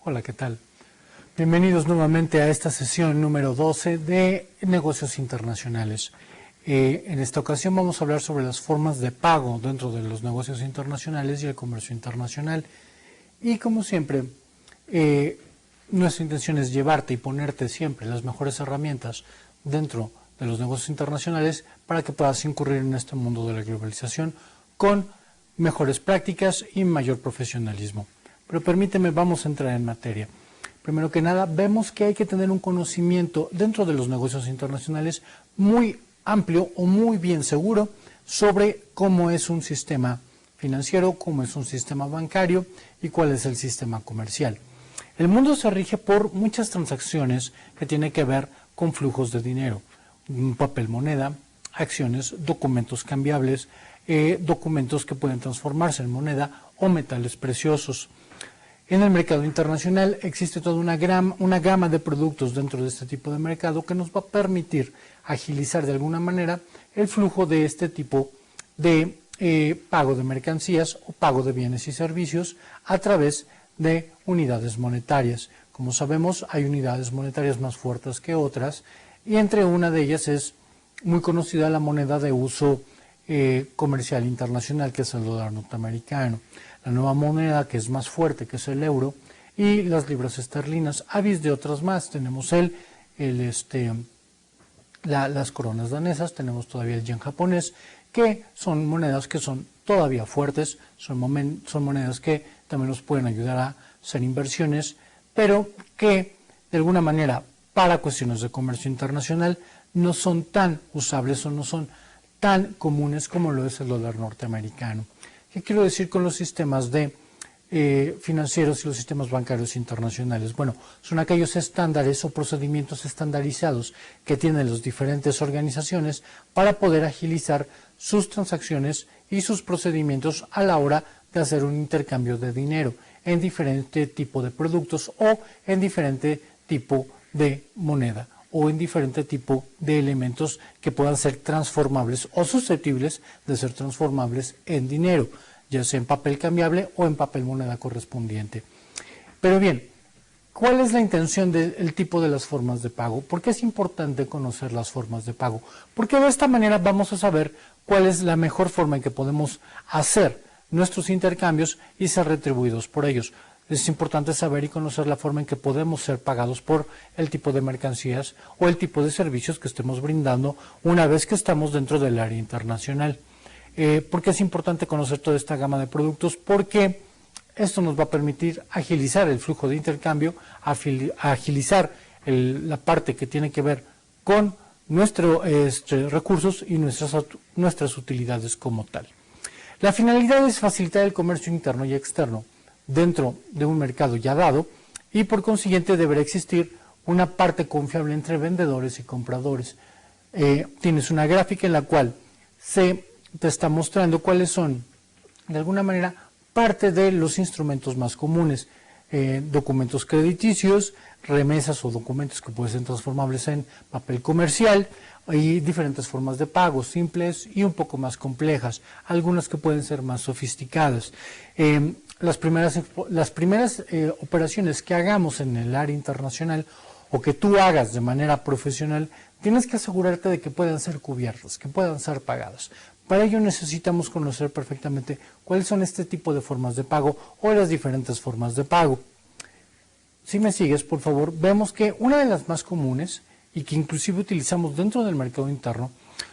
Hola, ¿qué tal? Bienvenidos nuevamente a esta sesión número 12 de negocios internacionales. En esta ocasión vamos a hablar sobre las formas de pago dentro de los negocios internacionales y el comercio internacional. Y como siempre, nuestra intención es llevarte y ponerte siempre las mejores herramientas dentro de los negocios internacionales para que puedas incurrir en este mundo de la globalización con mejores prácticas y mayor profesionalismo. Pero permíteme, vamos a entrar en materia. Primero que nada, vemos que hay que tener un conocimiento dentro de los negocios internacionales muy amplio o muy bien seguro sobre cómo es un sistema financiero, cómo es un sistema bancario y cuál es el sistema comercial. El mundo se rige por muchas transacciones que tienen que ver con flujos de dinero, papel moneda, acciones, documentos cambiables, documentos que pueden transformarse en moneda o metales preciosos. En el mercado internacional existe toda una gama de productos dentro de este tipo de mercado que nos va a permitir agilizar de alguna manera el flujo de este tipo de pago de mercancías o pago de bienes y servicios a través de unidades monetarias. Como sabemos, hay unidades monetarias más fuertes que otras y entre una de ellas es muy conocida la moneda de uso comercial internacional, que es el dólar norteamericano. La nueva moneda que es más fuerte, que es el euro, y las libras esterlinas, avis de otras más. Tenemos las coronas danesas, tenemos todavía el yen japonés, que son monedas que son todavía fuertes, son monedas que también nos pueden ayudar a hacer inversiones, pero que de alguna manera para cuestiones de comercio internacional no son tan usables o no son tan comunes como lo es el dólar norteamericano. ¿Qué quiero decir con los sistemas financieros y los sistemas bancarios internacionales? Bueno, son aquellos estándares o procedimientos estandarizados que tienen las diferentes organizaciones para poder agilizar sus transacciones y sus procedimientos a la hora de hacer un intercambio de dinero en diferente tipo de productos o en diferente tipo de moneda o en diferente tipo de elementos que puedan ser transformables o susceptibles de ser transformables en dinero, ya sea en papel cambiable o en papel moneda correspondiente. Pero bien, ¿cuál es la intención del tipo de las formas de pago? ¿Por qué es importante conocer las formas de pago? Porque de esta manera vamos a saber cuál es la mejor forma en que podemos hacer nuestros intercambios y ser retribuidos por ellos. Es importante saber y conocer la forma en que podemos ser pagados por el tipo de mercancías o el tipo de servicios que estemos brindando una vez que estamos dentro del área internacional. ¿Por qué es importante conocer toda esta gama de productos? Porque esto nos va a permitir agilizar el flujo de intercambio, agilizar la parte que tiene que ver con nuestros recursos y nuestras utilidades como tal. La finalidad es facilitar el comercio interno y externo dentro de un mercado ya dado y por consiguiente deberá existir una parte confiable entre vendedores y compradores. Tienes una gráfica en la cual te está mostrando cuáles son, de alguna manera, parte de los instrumentos más comunes. Documentos crediticios, remesas o documentos que pueden ser transformables en papel comercial y diferentes formas de pago, simples y un poco más complejas, algunas que pueden ser más sofisticadas. Las primeras operaciones que hagamos en el área internacional o que tú hagas de manera profesional, tienes que asegurarte de que puedan ser cubiertas, que puedan ser pagadas. Para ello necesitamos conocer perfectamente cuáles son este tipo de formas de pago o las diferentes formas de pago. Si me sigues, por favor, vemos que una de las más comunes y que inclusive utilizamos dentro del mercado interno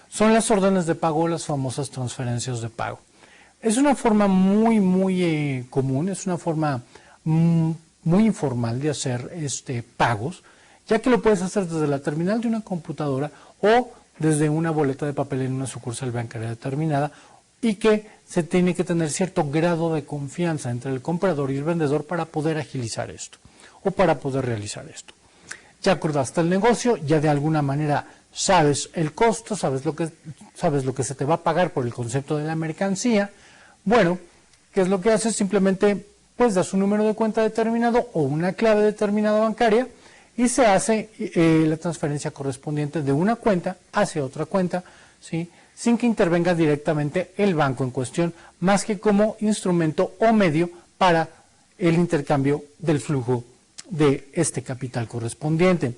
son las órdenes de pago o las famosas transferencias de pago. Es una forma muy común, es una forma muy informal de hacer pagos, ya que lo puedes hacer desde la terminal de una computadora o desde una boleta de papel en una sucursal bancaria determinada y que se tiene que tener cierto grado de confianza entre el comprador y el vendedor para poder agilizar esto o para poder realizar esto. Ya acordaste el negocio, ya de alguna manera sabes el costo, sabes lo que se te va a pagar por el concepto de la mercancía. Bueno, ¿qué es lo que haces? Simplemente pues das un número de cuenta determinado o una clave determinada bancaria y se hace la transferencia correspondiente de una cuenta hacia otra cuenta, ¿sí?, sin que intervenga directamente el banco en cuestión, más que como instrumento o medio para el intercambio del flujo de este capital correspondiente.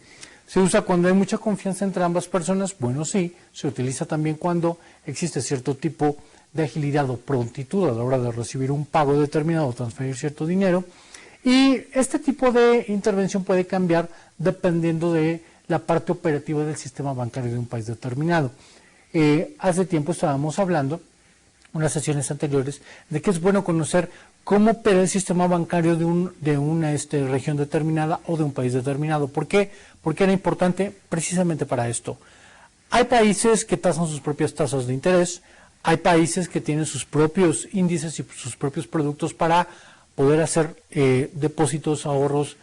¿Se usa cuando hay mucha confianza entre ambas personas? Bueno, sí. Se utiliza también cuando existe cierto tipo de agilidad o prontitud a la hora de recibir un pago determinado o transferir cierto dinero. Y este tipo de intervención puede cambiar dependiendo de la parte operativa del sistema bancario de un país determinado. Hace tiempo estábamos hablando, unas sesiones anteriores, de que es bueno conocer cómo opera el sistema bancario de una región determinada o de un país determinado. ¿Por qué? Porque era importante precisamente para esto. Hay países que tasan sus propias tasas de interés, hay países que tienen sus propios índices y sus propios productos para poder hacer depósitos, ahorros,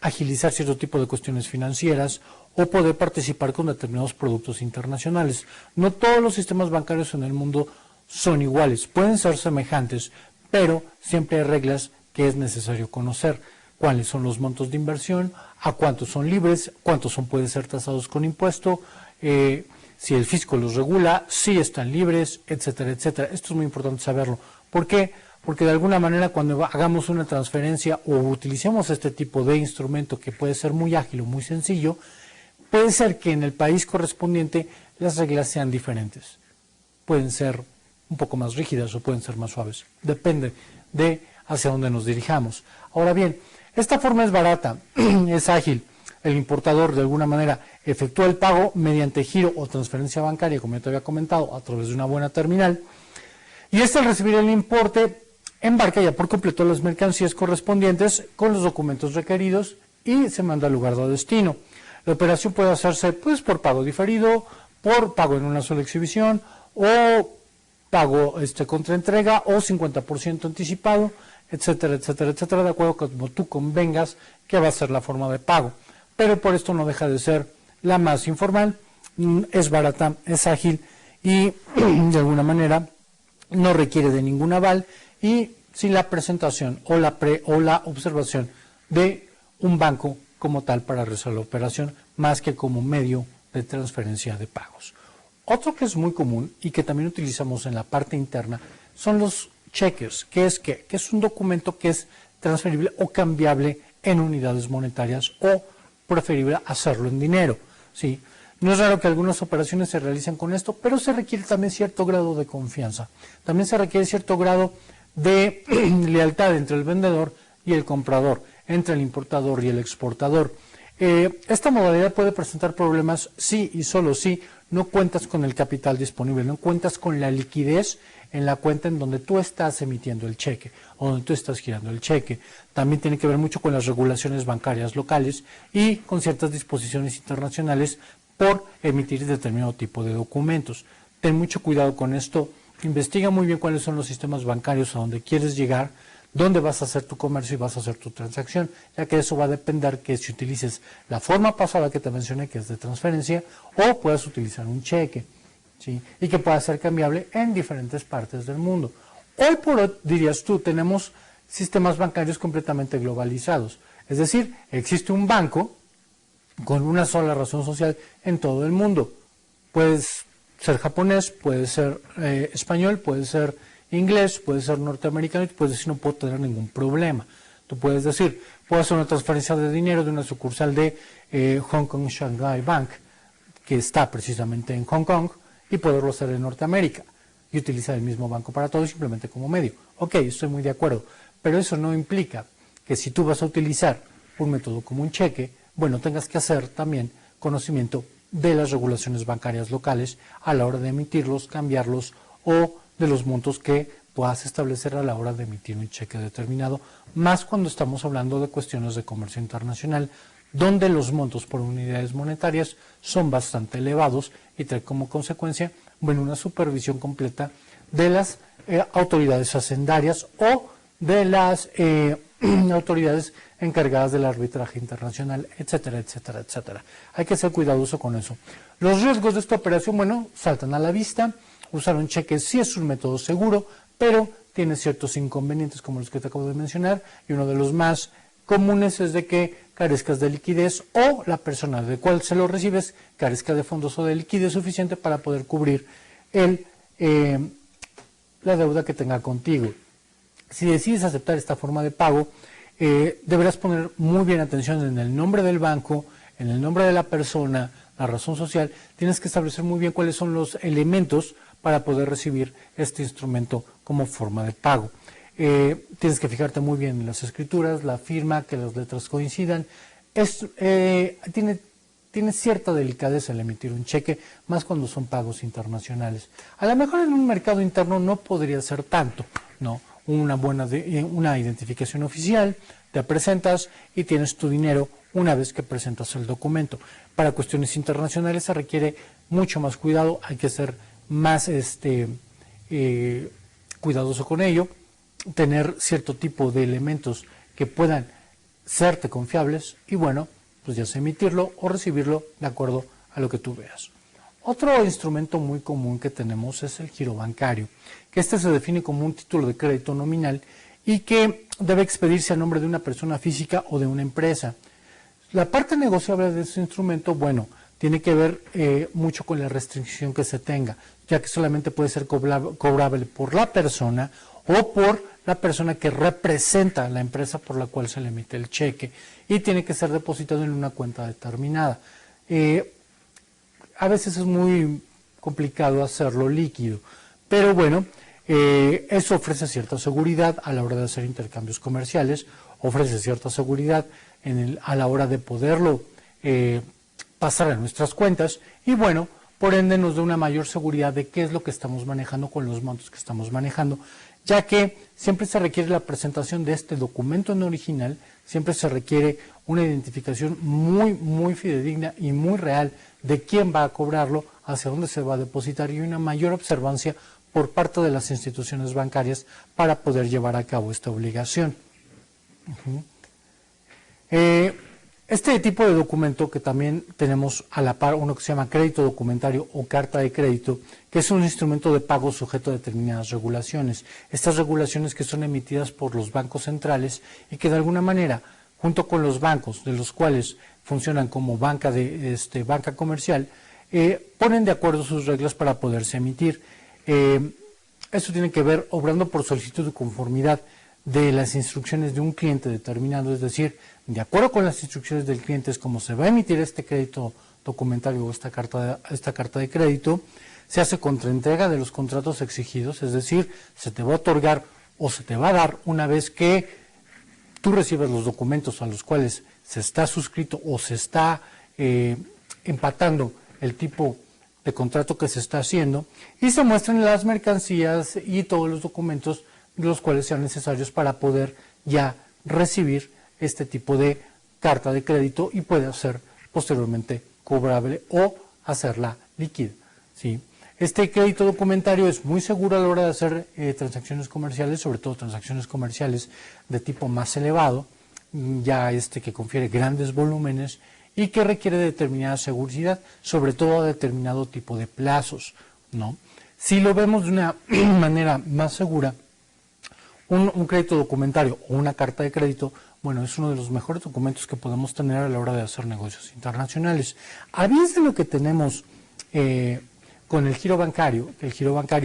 agilizar cierto tipo de cuestiones financieras o poder participar con determinados productos internacionales. No todos los sistemas bancarios en el mundo son iguales, pueden ser semejantes, pero siempre hay reglas que es necesario conocer. Cuáles son los montos de inversión, a cuántos son libres, cuántos pueden ser tasados con impuesto, si el fisco los regula, si están libres, etcétera, etcétera. Esto es muy importante saberlo. ¿Por qué? Porque de alguna manera cuando hagamos una transferencia o utilicemos este tipo de instrumento que puede ser muy ágil o muy sencillo, puede ser que en el país correspondiente las reglas sean diferentes. Pueden ser un poco más rígidas o pueden ser más suaves. Depende de hacia dónde nos dirijamos. Ahora bien, esta forma es barata, es ágil. El importador de alguna manera efectúa el pago mediante giro o transferencia bancaria, como ya te había comentado, a través de una buena terminal. Y al recibir el importe, embarca ya por completo las mercancías correspondientes con los documentos requeridos y se manda al lugar de destino. La operación puede hacerse pues por pago diferido, por pago en una sola exhibición o pago contra entrega o 50% anticipado, etcétera, etcétera, etcétera, de acuerdo con como tú convengas que va a ser la forma de pago. Pero por esto no deja de ser la más informal, es barata, es ágil y de alguna manera no requiere de ningún aval y sin la presentación o la observación de un banco como tal para realizar la operación, más que como medio de transferencia de pagos. Otro que es muy común y que también utilizamos en la parte interna son los cheques, que es un documento que es transferible o cambiable en unidades monetarias o preferible hacerlo en dinero, ¿sí? No es raro que algunas operaciones se realicen con esto, pero se requiere también cierto grado de confianza. También se requiere cierto grado de lealtad entre el vendedor y el comprador, entre el importador y el exportador. Esta modalidad puede presentar problemas si y solo si no cuentas con el capital disponible, no cuentas con la liquidez en la cuenta en donde tú estás emitiendo el cheque o donde tú estás girando el cheque. También tiene que ver mucho con las regulaciones bancarias locales y con ciertas disposiciones internacionales por emitir determinado tipo de documentos. Ten mucho cuidado con esto, investiga muy bien cuáles son los sistemas bancarios a donde quieres llegar, dónde vas a hacer tu comercio y vas a hacer tu transacción, ya que eso va a depender que si utilices la forma pasada que te mencioné, que es de transferencia, o puedas utilizar un cheque, ¿sí? Y que pueda ser cambiable en diferentes partes del mundo. Hoy por hoy, dirías tú, tenemos sistemas bancarios completamente globalizados, es decir, existe un banco con una sola razón social en todo el mundo. Puedes ser japonés, puede ser español, puede ser inglés, puede ser norteamericano y puedes decir no puedo tener ningún problema. Tú puedes decir, puedo hacer una transferencia de dinero de una sucursal de Hong Kong Shanghai Bank, que está precisamente en Hong Kong, y poderlo hacer en Norteamérica y utilizar el mismo banco para todo simplemente como medio. Ok, estoy muy de acuerdo, pero eso no implica que si tú vas a utilizar un método como un cheque, bueno, tengas que hacer también conocimiento de las regulaciones bancarias locales a la hora de emitirlos, cambiarlos o de los montos que puedas establecer a la hora de emitir un cheque determinado, más cuando estamos hablando de cuestiones de comercio internacional, donde los montos por unidades monetarias son bastante elevados y trae como consecuencia, bueno, una supervisión completa de las autoridades hacendarias o de las autoridades encargadas del arbitraje internacional, etcétera, etcétera, etcétera. Hay que ser cuidadoso con eso. Los riesgos de esta operación, bueno, saltan a la vista. Usar un cheque sí es un método seguro, pero tiene ciertos inconvenientes como los que te acabo de mencionar, y uno de los más comunes es de que carezcas de liquidez o la persona de cual se lo recibes carezca de fondos o de liquidez suficiente para poder cubrir la deuda que tenga contigo. Si decides aceptar esta forma de pago, deberás poner muy bien atención en el nombre del banco, en el nombre de la persona, la razón social. Tienes que establecer muy bien cuáles son los elementos para poder recibir este instrumento como forma de pago. Tienes que fijarte muy bien en las escrituras, la firma, que las letras coincidan. Tiene cierta delicadeza el emitir un cheque, más cuando son pagos internacionales. A lo mejor en un mercado interno no podría ser tanto, ¿no? Una identificación oficial, te presentas y tienes tu dinero una vez que presentas el documento. Para cuestiones internacionales se requiere mucho más cuidado, hay que ser más cuidadoso con ello, tener cierto tipo de elementos que puedan serte confiables y bueno, pues ya sea emitirlo o recibirlo de acuerdo a lo que tú veas. Otro instrumento muy común que tenemos es el giro bancario, que este se define como un título de crédito nominal y que debe expedirse a nombre de una persona física o de una empresa. La parte negociable de este instrumento, bueno, tiene que ver mucho con la restricción que se tenga, ya que solamente puede ser cobrable por la persona o por la persona que representa la empresa por la cual se le emite el cheque y tiene que ser depositado en una cuenta determinada. A veces es muy complicado hacerlo líquido, pero bueno, eso ofrece cierta seguridad a la hora de hacer intercambios comerciales, ofrece cierta seguridad a la hora de poderlo pasar a nuestras cuentas y bueno, por ende nos da una mayor seguridad de qué es lo que estamos manejando con los montos que estamos manejando, ya que siempre se requiere la presentación de este documento en original, siempre se requiere una identificación muy fidedigna y muy real de quién va a cobrarlo, hacia dónde se va a depositar y una mayor observancia por parte de las instituciones bancarias para poder llevar a cabo esta obligación. Este tipo de documento que también tenemos a la par, uno que se llama crédito documentario o carta de crédito, que es un instrumento de pago sujeto a determinadas regulaciones. Estas regulaciones que son emitidas por los bancos centrales y que de alguna manera, junto con los bancos, de los cuales funcionan como banca comercial, ponen de acuerdo sus reglas para poderse emitir. Esto tiene que ver obrando por solicitud de conformidad de las instrucciones de un cliente determinado, es decir, de acuerdo con las instrucciones del cliente es como se va a emitir este crédito documentario o esta carta de crédito, se hace contraentrega de los contratos exigidos, es decir, se te va a otorgar o se te va a dar una vez que tú recibes los documentos a los cuales se está suscrito o se está empatando el tipo de contrato que se está haciendo y se muestran las mercancías y todos los documentos los cuales sean necesarios para poder ya recibir este tipo de carta de crédito y puede ser posteriormente cobrable o hacerla líquida, ¿sí? Este crédito documentario es muy seguro a la hora de hacer transacciones comerciales, sobre todo transacciones comerciales de tipo más elevado, ya que confiere grandes volúmenes y que requiere determinada seguridad, sobre todo a determinado tipo de plazos, ¿no? Si lo vemos de una manera más segura, un crédito documentario o una carta de crédito, bueno, es uno de los mejores documentos que podemos tener a la hora de hacer negocios internacionales. A vez de lo que tenemos con el giro bancario,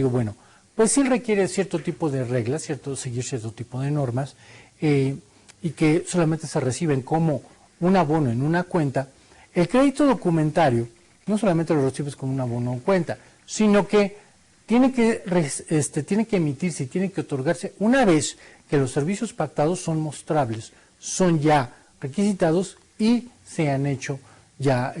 bueno, pues sí requiere cierto tipo de reglas, seguir cierto tipo de normas, y que solamente se reciben como un abono en una cuenta. El crédito documentario no solamente lo recibes como un abono en cuenta, sino que tiene que emitirse y tiene que otorgarse una vez que los servicios pactados son mostrables, son ya requisitados y se han hecho ya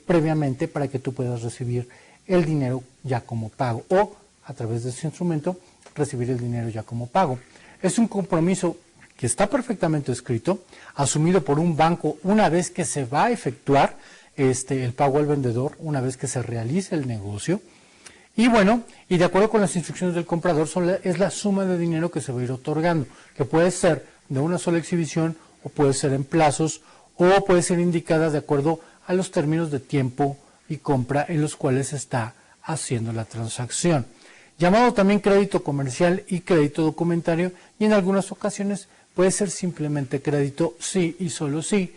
previamente para que tú puedas recibir el dinero ya como pago o a través de ese instrumento recibir el dinero ya como pago. Es un compromiso que está perfectamente escrito, asumido por un banco una vez que se va a efectuar el pago al vendedor, una vez que se realice el negocio. Y bueno, y de acuerdo con las instrucciones del comprador, es la suma de dinero que se va a ir otorgando, que puede ser de una sola exhibición, o puede ser en plazos, o puede ser indicada de acuerdo a los términos de tiempo y compra en los cuales se está haciendo la transacción. Llamado también crédito comercial y crédito documentario, y en algunas ocasiones puede ser simplemente crédito sí y solo sí,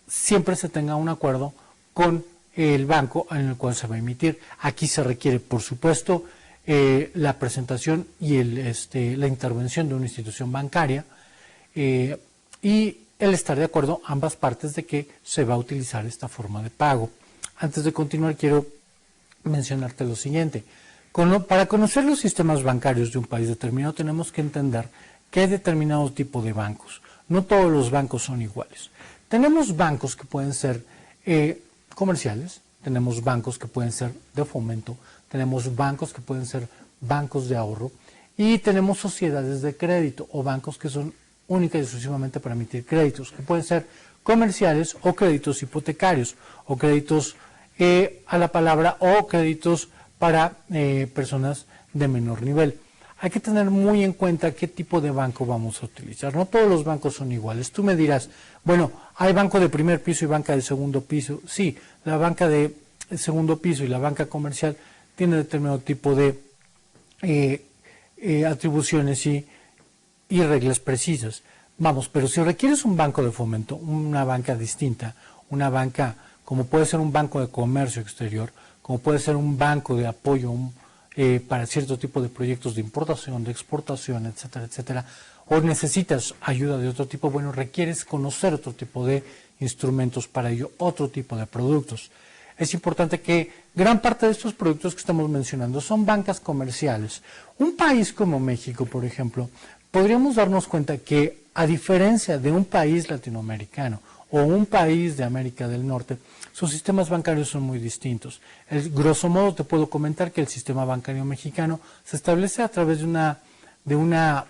siempre se tenga un acuerdo con el banco en el cual se va a emitir. Aquí se requiere, por supuesto, la presentación y la intervención de una institución bancaria y el estar de acuerdo ambas partes de que se va a utilizar esta forma de pago. Antes de continuar, quiero mencionarte lo siguiente. Para conocer los sistemas bancarios de un país determinado, tenemos que entender que hay determinado tipo de bancos. No todos los bancos son iguales. Tenemos bancos que pueden ser comerciales, tenemos bancos que pueden ser de fomento, tenemos bancos que pueden ser bancos de ahorro y tenemos sociedades de crédito o bancos que son única y exclusivamente para emitir créditos, que pueden ser comerciales o créditos hipotecarios o créditos a la palabra o créditos para personas de menor nivel. Hay que tener muy en cuenta qué tipo de banco vamos a utilizar. No todos los bancos son iguales. Tú me dirás, bueno, hay banco de primer piso y banca de segundo piso. Sí, la banca de segundo piso y la banca comercial tiene determinado tipo de atribuciones y reglas precisas. Vamos, pero si requieres un banco de fomento, una banca distinta, una banca como puede ser un banco de comercio exterior, como puede ser un banco de apoyo para cierto tipo de proyectos de importación, de exportación, etcétera, etcétera, o necesitas ayuda de otro tipo, bueno, requieres conocer otro tipo de instrumentos para ello, otro tipo de productos. Es importante que gran parte de estos productos que estamos mencionando son bancas comerciales. Un país como México, por ejemplo, podríamos darnos cuenta que, a diferencia de un país latinoamericano o un país de América del Norte, sus sistemas bancarios son muy distintos. Grosso modo te puedo comentar que el sistema bancario mexicano se establece a través de una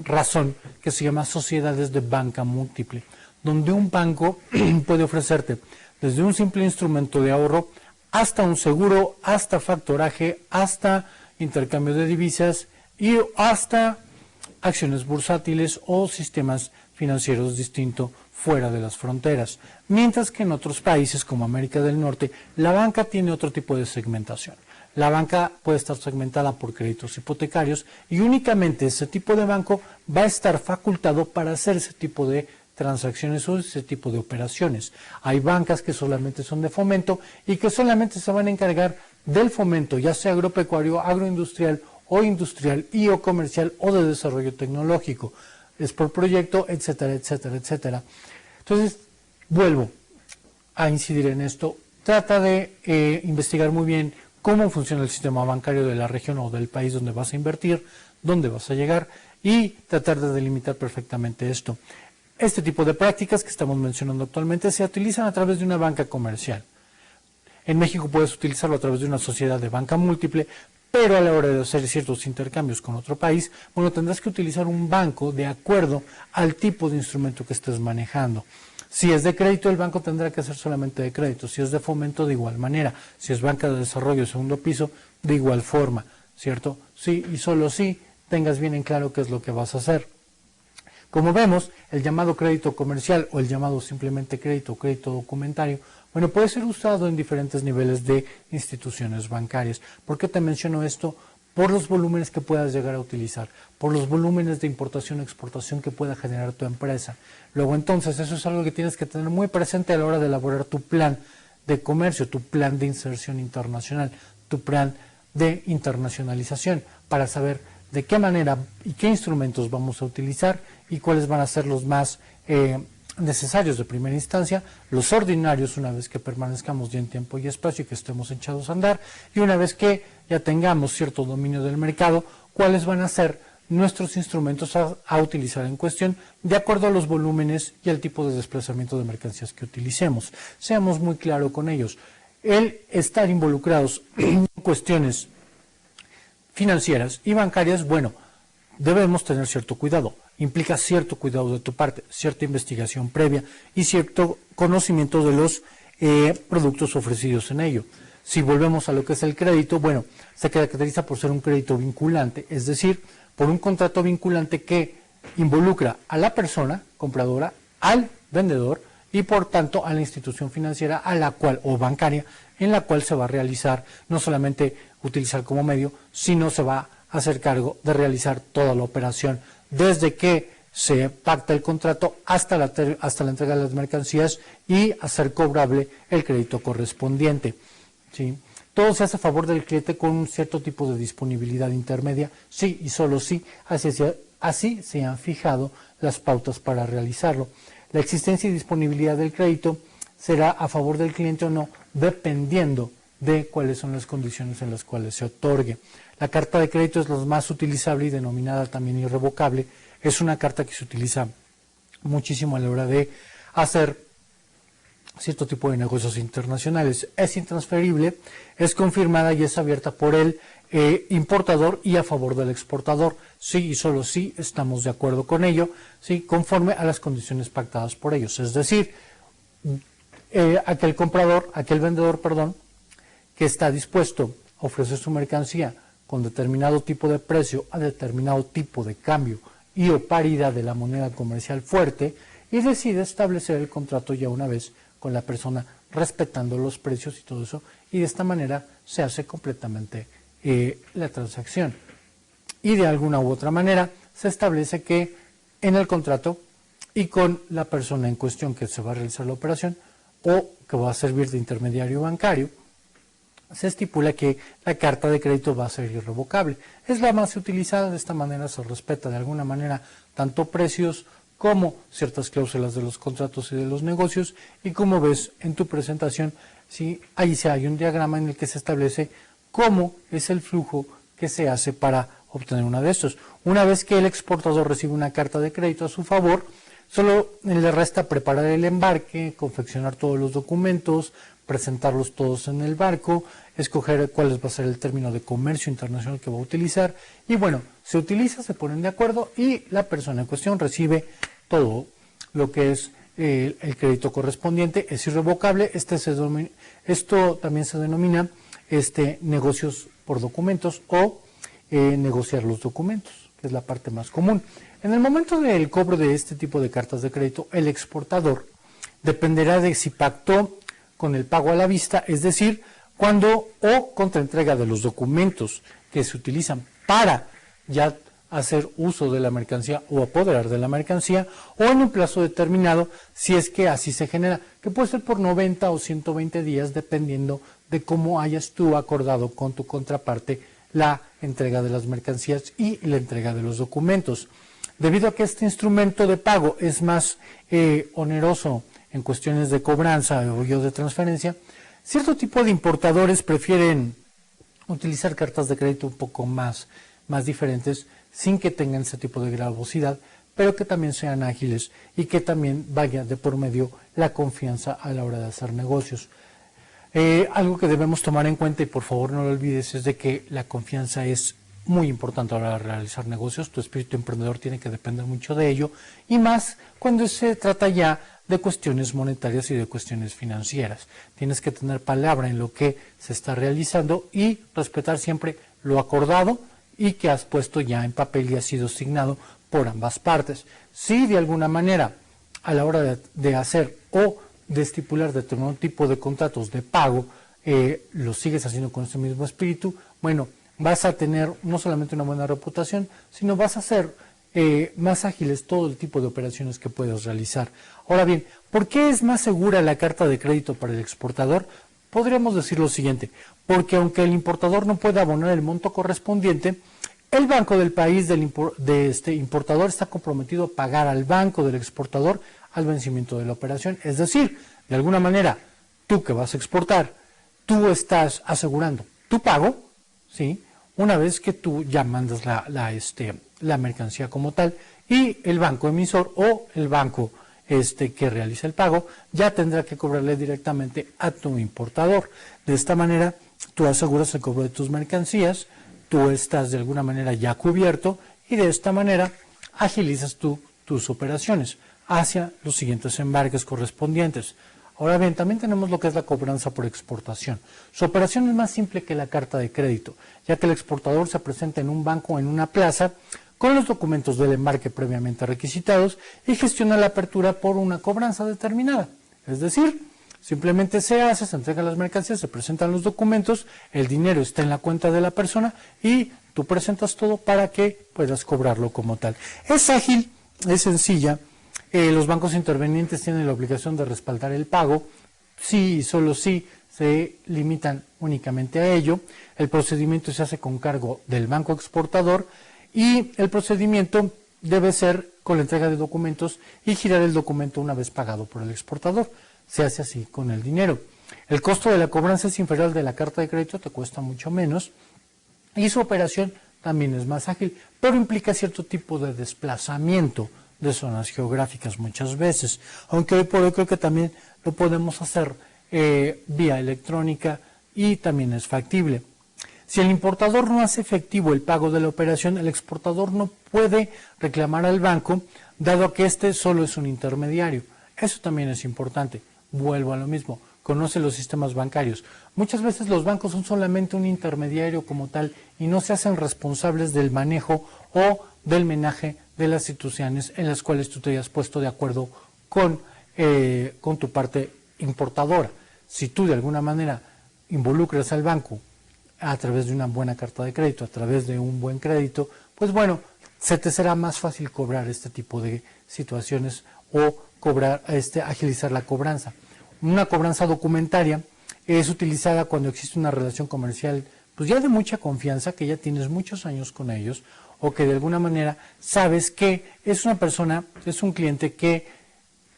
razón que se llama sociedades de banca múltiple, donde un banco puede ofrecerte desde un simple instrumento de ahorro hasta un seguro, hasta factoraje, hasta intercambio de divisas y hasta acciones bursátiles o sistemas financieros distintos fuera de las fronteras. Mientras que en otros países como América del Norte, la banca tiene otro tipo de segmentación. La banca puede estar segmentada por créditos hipotecarios y únicamente ese tipo de banco va a estar facultado para hacer ese tipo de transacciones o ese tipo de operaciones. Hay bancas que solamente son de fomento y que solamente se van a encargar del fomento, ya sea agropecuario, agroindustrial o industrial y o comercial o de desarrollo tecnológico. Es por proyecto, etcétera, etcétera, etcétera. Entonces, vuelvo a incidir en esto. Trata de investigar muy bien cómo funciona el sistema bancario de la región o del país donde vas a invertir, dónde vas a llegar y tratar de delimitar perfectamente esto. Este tipo de prácticas que estamos mencionando actualmente se utilizan a través de una banca comercial. En México puedes utilizarlo a través de una sociedad de banca múltiple, pero a la hora de hacer ciertos intercambios con otro país, bueno, tendrás que utilizar un banco de acuerdo al tipo de instrumento que estés manejando. Si es de crédito, el banco tendrá que ser solamente de crédito. Si es de fomento, de igual manera. Si es banca de desarrollo, segundo piso, de igual forma, ¿cierto? Sí y solo sí tengas bien en claro qué es lo que vas a hacer. Como vemos, el llamado crédito comercial o el llamado simplemente crédito o crédito documentario, bueno, puede ser usado en diferentes niveles de instituciones bancarias. ¿Por qué te menciono esto? Por los volúmenes que puedas llegar a utilizar, por los volúmenes de importación o exportación que pueda generar tu empresa. Luego, entonces, eso es algo que tienes que tener muy presente a la hora de elaborar tu plan de comercio, tu plan de inserción internacional, tu plan de internacionalización, para saber de qué manera y qué instrumentos vamos a utilizar y cuáles van a ser los más necesarios de primera instancia, los ordinarios una vez que permanezcamos ya en tiempo y espacio y que estemos echados a andar, y una vez que ya tengamos cierto dominio del mercado, cuáles van a ser nuestros instrumentos a utilizar en cuestión de acuerdo a los volúmenes y al tipo de desplazamiento de mercancías que utilicemos. Seamos muy claros con ellos. El estar involucrados en cuestiones financieras y bancarias, bueno, debemos tener cierto cuidado. Implica cierto cuidado de tu parte, cierta investigación previa y cierto conocimiento de los productos ofrecidos en ello. Si volvemos a lo que es el crédito, bueno, se caracteriza por ser un crédito vinculante, es decir, por un contrato vinculante que involucra a la persona compradora, al vendedor y por tanto a la institución financiera a la cual o bancaria en la cual se va a realizar, no solamente utilizar como medio, sino se va a hacer cargo de realizar toda la operación desde que se pacta el contrato hasta la entrega de las mercancías y hacer cobrable el crédito correspondiente, ¿sí? Todo se hace a favor del cliente con un cierto tipo de disponibilidad intermedia, sí y solo sí, así se han fijado las pautas para realizarlo. La existencia y disponibilidad del crédito será a favor del cliente o no, dependiendo de cuáles son las condiciones en las cuales se otorgue. La carta de crédito es la más utilizable y denominada también irrevocable. Es una carta que se utiliza muchísimo a la hora de hacer cierto tipo de negocios internacionales. Es intransferible, es confirmada y es abierta por el importador y a favor del exportador. Sí y solo sí estamos de acuerdo con ello, sí, conforme a las condiciones pactadas por ellos. Es decir, aquel vendedor, que está dispuesto a ofrecer su mercancía con determinado tipo de precio a determinado tipo de cambio y o paridad de la moneda comercial fuerte, y decide establecer el contrato ya una vez con la persona respetando los precios y todo eso, y de esta manera se hace completamente la transacción. Y de alguna u otra manera se establece que en el contrato y con la persona en cuestión que se va a realizar la operación o que va a servir de intermediario bancario, se estipula que la carta de crédito va a ser irrevocable. Es la más utilizada. De esta manera se respeta de alguna manera tanto precios como ciertas cláusulas de los contratos y de los negocios, y como ves en tu presentación, ¿sí? Ahí se hay un diagrama en el que se establece cómo es el flujo que se hace para obtener una de estos. Una vez que el exportador recibe una carta de crédito a su favor, solo le resta preparar el embarque, confeccionar todos los documentos, presentarlos todos en el barco, escoger cuál va a ser el término de comercio internacional que va a utilizar, y bueno, se utiliza, se ponen de acuerdo y la persona en cuestión recibe todo lo que es el crédito correspondiente. Es irrevocable. Esto también se denomina negocios por documentos o negociar los documentos, que es la parte más común. En el momento del cobro de este tipo de cartas de crédito, el exportador dependerá de si pactó con el pago a la vista, es decir, cuando o contra entrega de los documentos que se utilizan para ya hacer uso de la mercancía o apoderar de la mercancía, o en un plazo determinado, si es que así se genera, que puede ser por 90 o 120 días, dependiendo de cómo hayas tú acordado con tu contraparte la entrega de las mercancías y la entrega de los documentos. Debido a que este instrumento de pago es más oneroso en cuestiones de cobranza o de transferencia, cierto tipo de importadores prefieren utilizar cartas de crédito un poco más diferentes, sin que tengan ese tipo de gravosidad, pero que también sean ágiles y que también vaya de por medio la confianza a la hora de hacer negocios. Algo que debemos tomar en cuenta, y por favor no lo olvides, es de que la confianza es muy importante a la hora de realizar negocios. Tu espíritu emprendedor tiene que depender mucho de ello, y más cuando se trata ya de cuestiones monetarias y de cuestiones financieras. Tienes que tener palabra en lo que se está realizando y respetar siempre lo acordado y que has puesto ya en papel y ha sido asignado por ambas partes. Si de alguna manera a la hora de hacer o de estipular determinado tipo de contratos de pago, lo sigues haciendo con ese mismo espíritu, bueno, vas a tener no solamente una buena reputación, sino vas a hacer más ágiles todo el tipo de operaciones que puedes realizar. Ahora bien, ¿por qué es más segura la carta de crédito para el exportador? Podríamos decir lo siguiente: porque aunque el importador no pueda abonar el monto correspondiente, el banco del país de este importador está comprometido a pagar al banco del exportador al vencimiento de la operación. Es decir, de alguna manera, tú que vas a exportar, tú estás asegurando tu pago, ¿sí?, una vez que tú ya mandas la mercancía como tal, y el banco emisor o el banco que realiza el pago ya tendrá que cobrarle directamente a tu importador. De esta manera, tú aseguras el cobro de tus mercancías, tú estás de alguna manera ya cubierto, y de esta manera agilizas tú tus operaciones hacia los siguientes embarques correspondientes. Ahora bien, también tenemos lo que es la cobranza por exportación. Su operación es más simple que la carta de crédito, ya que el exportador se presenta en un banco o en una plaza con los documentos del embarque previamente requisitados y gestiona la apertura por una cobranza determinada. Es decir, simplemente se entregan las mercancías, se presentan los documentos, el dinero está en la cuenta de la persona y tú presentas todo para que puedas cobrarlo como tal. Es ágil, es sencilla. Los bancos intervenientes tienen la obligación de respaldar el pago, sí y solo si se limitan únicamente a ello. El procedimiento se hace con cargo del banco exportador y el procedimiento debe ser con la entrega de documentos y girar el documento una vez pagado por el exportador. Se hace así con el dinero. El costo de la cobranza es inferior al de la carta de crédito, te cuesta mucho menos y su operación también es más ágil, pero implica cierto tipo de desplazamiento de zonas geográficas muchas veces, aunque hoy por hoy creo que también lo podemos hacer vía electrónica y también es factible. Si el importador no hace efectivo el pago de la operación, el exportador no puede reclamar al banco, dado que este solo es un intermediario. Eso también es importante. Vuelvo a lo mismo. Conoce los sistemas bancarios. Muchas veces los bancos son solamente un intermediario como tal y no se hacen responsables del manejo o del menaje de las instituciones en las cuales tú te hayas puesto de acuerdo con tu parte importadora. Si tú de alguna manera involucras al banco a través de una buena carta de crédito, a través de un buen crédito, pues bueno, se te será más fácil cobrar este tipo de situaciones o agilizar la cobranza. Una cobranza documentaria es utilizada cuando existe una relación comercial pues ya de mucha confianza, que ya tienes muchos años con ellos o que de alguna manera sabes que es una persona, es un cliente que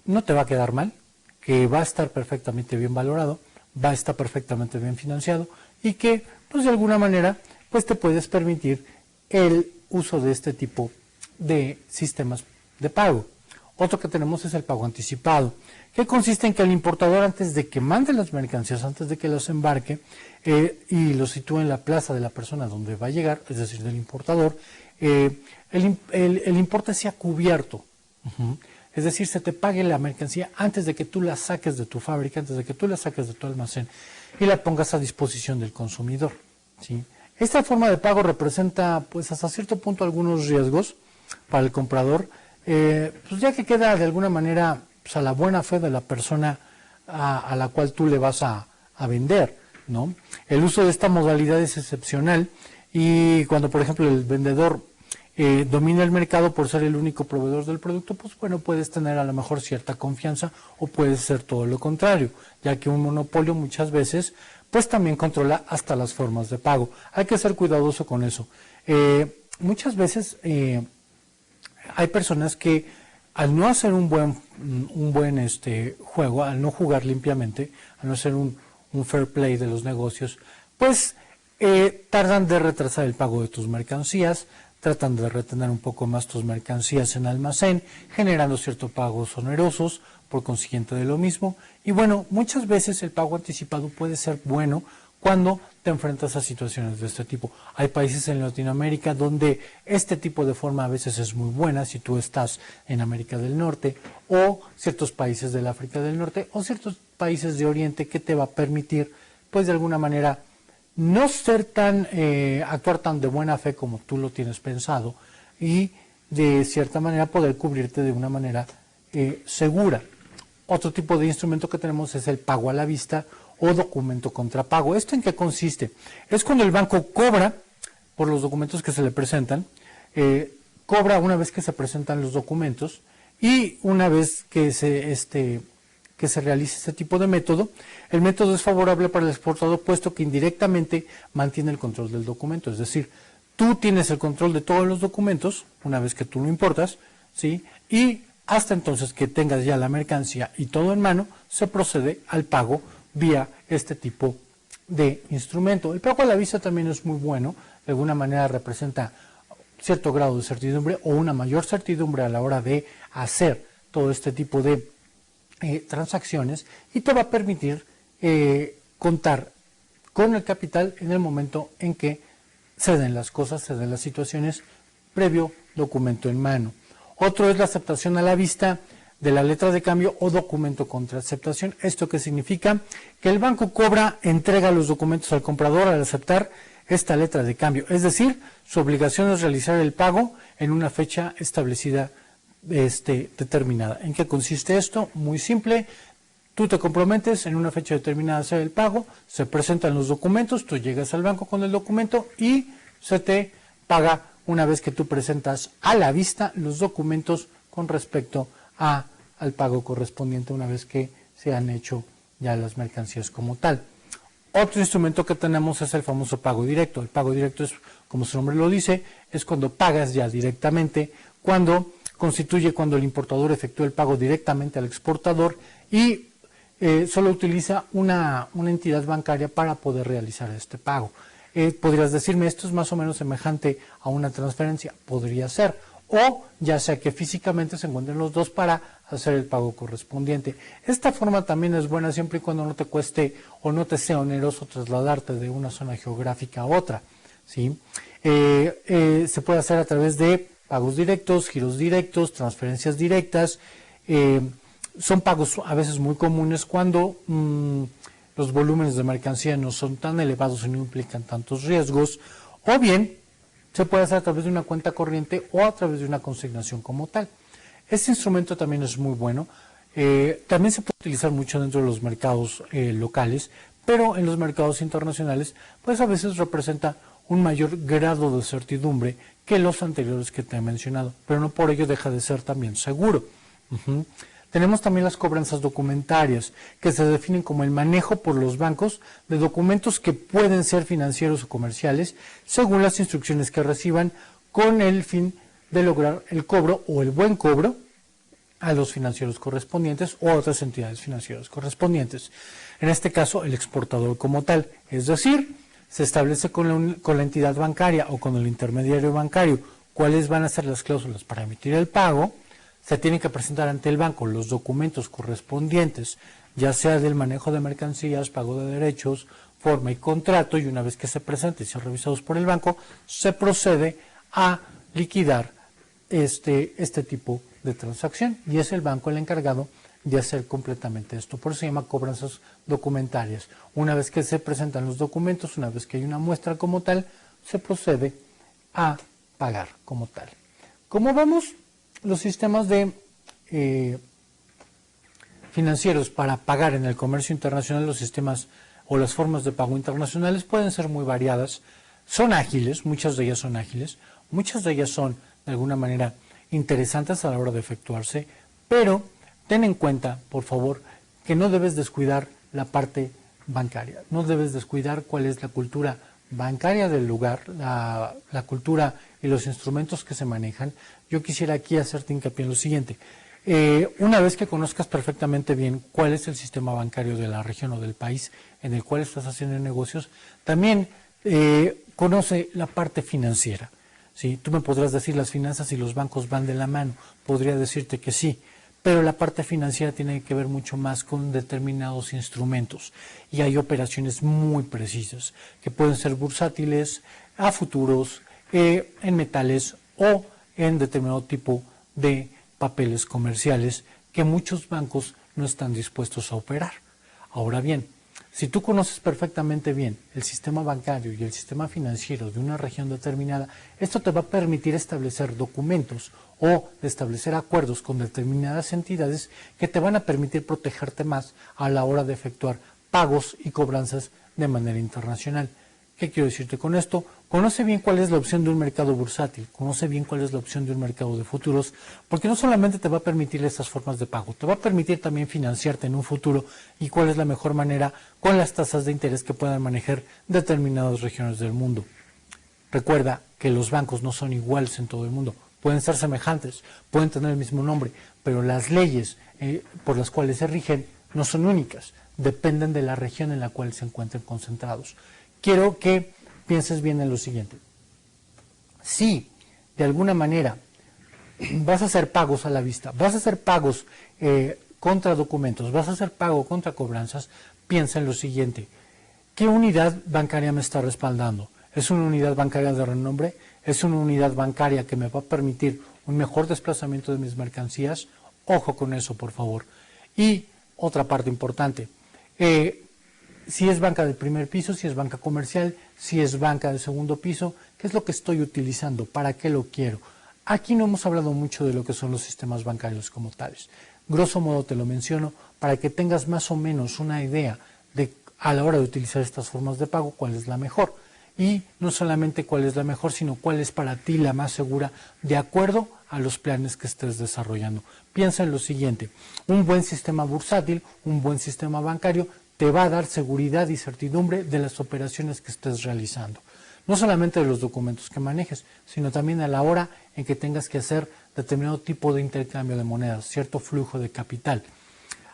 no te va a quedar mal, que va a estar perfectamente bien valorado, va a estar perfectamente bien financiado y que pues de alguna manera pues te puedes permitir el uso de este tipo de sistemas de pago. Otro que tenemos es el pago anticipado, que consiste en que el importador, antes de que mande las mercancías, antes de que los embarque y los sitúe en la plaza de la persona donde va a llegar, es decir, del importador, el importe sea cubierto. Es decir, se te pague la mercancía antes de que tú la saques de tu fábrica, antes de que tú la saques de tu almacén y la pongas a disposición del consumidor, ¿sí? Esta forma de pago representa, pues hasta cierto punto, algunos riesgos para el comprador, pues ya que queda de alguna manera pues, a la buena fe de la persona a la cual tú le vas a vender, ¿no? El uso de esta modalidad es excepcional y cuando, por ejemplo, el vendedor domina el mercado por ser el único proveedor del producto, pues bueno, puedes tener a lo mejor cierta confianza o puede ser todo lo contrario, ya que un monopolio muchas veces pues también controla hasta las formas de pago. Hay que ser cuidadoso con eso. Muchas veces hay personas que al no hacer un buen juego, al no jugar limpiamente, al no hacer un fair play de los negocios, pues tardan de retrasar el pago de tus mercancías, tratan de retener un poco más tus mercancías en almacén, generando ciertos pagos onerosos, por consiguiente de lo mismo. Y bueno, muchas veces el pago anticipado puede ser bueno cuando te enfrentas a situaciones de este tipo. Hay países en Latinoamérica donde este tipo de forma a veces es muy buena, si tú estás en América del Norte, o ciertos países del África del Norte, o ciertos países de Oriente, que te va a permitir, pues de alguna manera, no ser actuar tan de buena fe como tú lo tienes pensado y de cierta manera poder cubrirte de una manera segura. Otro tipo de instrumento que tenemos es el pago a la vista o documento contra pago. ¿Esto en qué consiste? Es cuando el banco cobra por los documentos que se le presentan, cobra una vez que se presentan los documentos y una vez que se realice este tipo de método, el método es favorable para el exportador puesto que indirectamente mantiene el control del documento. Es decir, tú tienes el control de todos los documentos una vez que tú lo importas, ¿sí? Y hasta entonces que tengas ya la mercancía y todo en mano, se procede al pago vía este tipo de instrumento. El pago a la vista también es muy bueno, de alguna manera representa cierto grado de certidumbre o una mayor certidumbre a la hora de hacer todo este tipo de transacciones y te va a permitir contar con el capital en el momento en que se den las cosas, se den las situaciones, previo documento en mano. Otro es la aceptación a la vista de la letra de cambio o documento contra aceptación. ¿Esto qué significa? Que el banco entrega los documentos al comprador al aceptar esta letra de cambio. Es decir, su obligación es realizar el pago en una fecha establecida determinada. ¿En qué consiste esto? Muy simple. Tú te comprometes en una fecha determinada a hacer el pago, se presentan los documentos, tú llegas al banco con el documento y se te paga una vez que tú presentas a la vista los documentos con respecto al pago correspondiente una vez que se han hecho ya las mercancías como tal. Otro instrumento que tenemos es el famoso pago directo. El pago directo es, como su nombre lo dice, es cuando pagas ya directamente, cuando constituye cuando el importador efectúa el pago directamente al exportador y solo utiliza una entidad bancaria para poder realizar este pago. Podrías decirme, esto es más o menos semejante a una transferencia, podría ser, o ya sea que físicamente se encuentren los dos para hacer el pago correspondiente. Esta forma también es buena siempre y cuando no te cueste o no te sea oneroso trasladarte de una zona geográfica a otra, ¿sí? Se puede hacer a través de pagos directos, giros directos, transferencias directas. Son pagos a veces muy comunes cuando los volúmenes de mercancía no son tan elevados y no implican tantos riesgos, o bien se puede hacer a través de una cuenta corriente o a través de una consignación como tal. Este instrumento también es muy bueno. También se puede utilizar mucho dentro de los mercados locales, pero en los mercados internacionales pues a veces representa un mayor grado de certidumbre que los anteriores que te he mencionado, pero no por ello deja de ser también seguro. Tenemos también las cobranzas documentarias, que se definen como el manejo por los bancos de documentos que pueden ser financieros o comerciales, según las instrucciones que reciban, con el fin de lograr el cobro o el buen cobro a los financieros correspondientes o a otras entidades financieras correspondientes. En este caso, el exportador como tal, es decir, se establece con la entidad bancaria o con el intermediario bancario cuáles van a ser las cláusulas para emitir el pago. Se tienen que presentar ante el banco los documentos correspondientes, ya sea del manejo de mercancías, pago de derechos, forma y contrato, y una vez que se presenten y sean revisados por el banco, se procede a liquidar este tipo de transacción, y es el banco el encargado de hacer completamente esto. Por eso se llama cobranzas documentarias. Una vez que se presentan los documentos, una vez que hay una muestra como tal, se procede a pagar como tal. Como vemos, los sistemas de financieros para pagar en el comercio internacional, los sistemas o las formas de pago internacionales pueden ser muy variadas. Son ágiles, muchas de ellas son ágiles, muchas de ellas son de alguna manera interesantes a la hora de efectuarse, pero ten en cuenta, por favor, que no debes descuidar la parte bancaria, no debes descuidar cuál es la cultura bancaria del lugar, la cultura y los instrumentos que se manejan. Yo quisiera aquí hacerte hincapié en lo siguiente. Una vez que conozcas perfectamente bien cuál es el sistema bancario de la región o del país en el cual estás haciendo negocios, también conoce la parte financiera. ¿Sí? Tú me podrás decir, las finanzas y los bancos van de la mano. Podría decirte que sí, pero la parte financiera tiene que ver mucho más con determinados instrumentos y hay operaciones muy precisas que pueden ser bursátiles, a futuros, en metales o en determinado tipo de papeles comerciales que muchos bancos no están dispuestos a operar. Ahora bien, si tú conoces perfectamente bien el sistema bancario y el sistema financiero de una región determinada, esto te va a permitir establecer documentos o establecer acuerdos con determinadas entidades que te van a permitir protegerte más a la hora de efectuar pagos y cobranzas de manera internacional. ¿Qué quiero decirte con esto? Conoce bien cuál es la opción de un mercado bursátil, conoce bien cuál es la opción de un mercado de futuros, porque no solamente te va a permitir estas formas de pago, te va a permitir también financiarte en un futuro y cuál es la mejor manera con las tasas de interés que puedan manejar determinadas regiones del mundo. Recuerda que los bancos no son iguales en todo el mundo, pueden ser semejantes, pueden tener el mismo nombre, pero las leyes por las cuales se rigen no son únicas, dependen de la región en la cual se encuentren concentrados. Quiero que pienses bien en lo siguiente. Si de alguna manera vas a hacer pagos a la vista, vas a hacer pagos contra documentos, vas a hacer pago contra cobranzas, piensa en lo siguiente. ¿Qué unidad bancaria me está respaldando? ¿Es una unidad bancaria de renombre? ¿Es una unidad bancaria que me va a permitir un mejor desplazamiento de mis mercancías? Ojo con eso, por favor. Y otra parte importante. Si es banca del primer piso, si es banca comercial, si es banca del segundo piso, ¿qué es lo que estoy utilizando? ¿Para qué lo quiero? Aquí no hemos hablado mucho de lo que son los sistemas bancarios como tales. Grosso modo te lo menciono para que tengas más o menos una idea de, a la hora de utilizar estas formas de pago, cuál es la mejor. Y no solamente cuál es la mejor, sino cuál es para ti la más segura de acuerdo a los planes que estés desarrollando. Piensa en lo siguiente, un buen sistema bursátil, un buen sistema bancario te va a dar seguridad y certidumbre de las operaciones que estés realizando. No solamente de los documentos que manejes, sino también a la hora en que tengas que hacer determinado tipo de intercambio de monedas, cierto flujo de capital.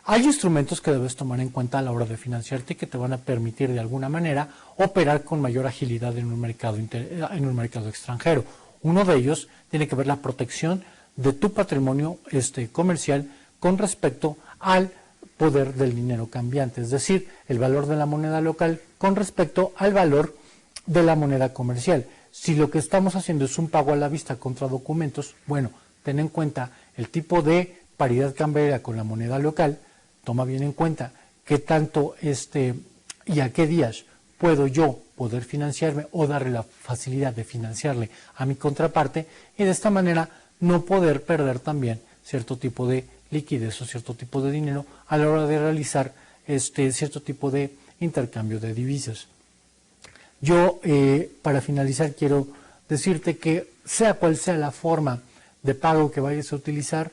Hay instrumentos que debes tomar en cuenta a la hora de financiarte y que te van a permitir de alguna manera operar con mayor agilidad en un mercado extranjero. Uno de ellos tiene que ver la protección de tu patrimonio comercial con respecto al poder del dinero cambiante, es decir, el valor de la moneda local con respecto al valor de la moneda comercial. Si lo que estamos haciendo es un pago a la vista contra documentos, bueno, ten en cuenta el tipo de paridad cambiaria con la moneda local. Toma bien en cuenta qué tanto y a qué días puedo yo poder financiarme o darle la facilidad de financiarle a mi contraparte y de esta manera no poder perder también cierto tipo de liquidez o cierto tipo de dinero a la hora de realizar cierto tipo de intercambio de divisas. Yo, para finalizar, quiero decirte que sea cual sea la forma de pago que vayas a utilizar,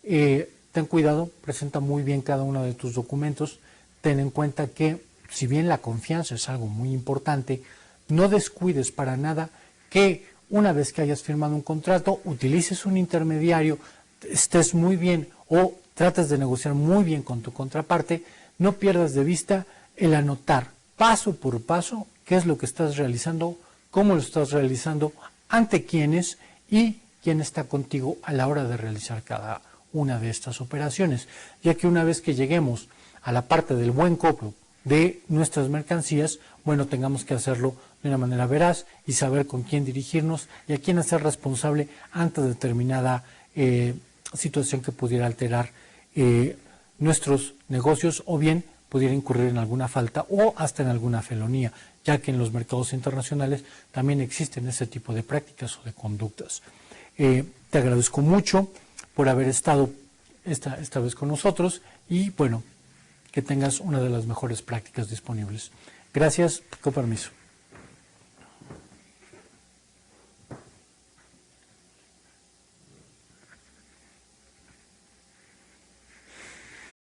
ten cuidado, presenta muy bien cada uno de tus documentos, ten en cuenta que si bien la confianza es algo muy importante, no descuides para nada que una vez que hayas firmado un contrato, utilices un intermediario, estés muy bien o trates de negociar muy bien con tu contraparte, no pierdas de vista el anotar paso por paso qué es lo que estás realizando, cómo lo estás realizando, ante quiénes y quién está contigo a la hora de realizar cada una de estas operaciones, ya que una vez que lleguemos a la parte del buen cobro de nuestras mercancías, bueno, tengamos que hacerlo de una manera veraz y saber con quién dirigirnos y a quién hacer responsable ante determinada situación que pudiera alterar nuestros negocios o bien pudiera incurrir en alguna falta o hasta en alguna felonía, ya que en los mercados internacionales también existen ese tipo de prácticas o de conductas. Te agradezco mucho por haber estado esta vez con nosotros y bueno, que tengas una de las mejores prácticas disponibles. Gracias, con permiso.